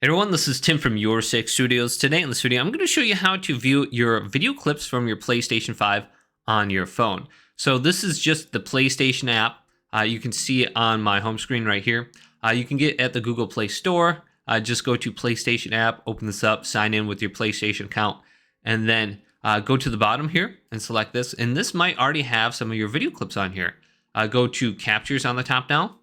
Hey everyone, this is Tim from Your Six Studios. Today in this video, I'm going to show you how to view your video clips from your PlayStation 5 on your phone. So this is just the PlayStation app. You can see it on my home screen right here. You can get it at the Google Play Store. Just go to PlayStation app, open this up, sign in with your PlayStation account, and then go to the bottom here and select this. And this might already have some of your video clips on here. Go to Captures on the top now.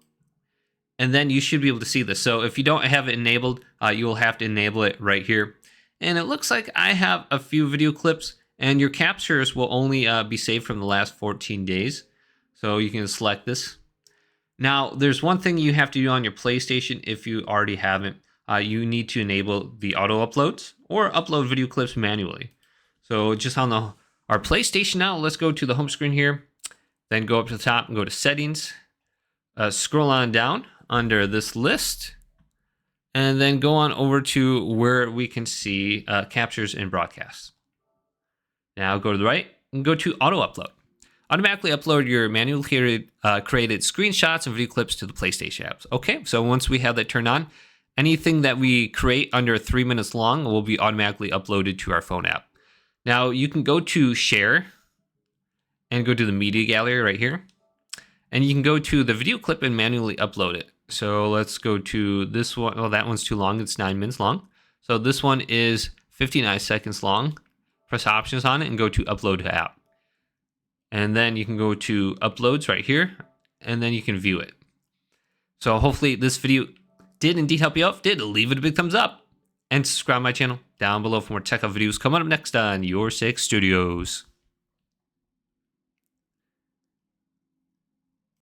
And then you should be able to see this. So if you don't have it enabled, you will have to enable it right here. And it looks like I have a few video clips, and your captures will only be saved from the last 14 days. So you can select this. Now, there's one thing you have to do on your PlayStation if you already haven't. You need to enable the auto uploads or upload video clips manually. So just on our PlayStation now, let's go to the home screen here. Then go up to the top and go to Settings. Scroll on down under this list, and then go on over to where we can see captures and broadcasts. Now go to the right and go to auto upload. Automatically upload your manually created screenshots and video clips to the PlayStation apps. Okay, so once we have that turned on, anything that we create under 3 minutes long will be automatically uploaded to our phone app. Now you can go to Share and go to the Media Gallery right here. And you can go to the video clip and manually upload it. So let's go to this one. Oh, that one's too long. It's 9 minutes long. So this one is 59 seconds long. Press options on it and go to upload to app. And then you can go to uploads right here, and then you can view it. So hopefully this video did indeed help you out. If it did, leave it a big thumbs up and subscribe to my channel down below for more tech videos coming up next on Your Six Studios.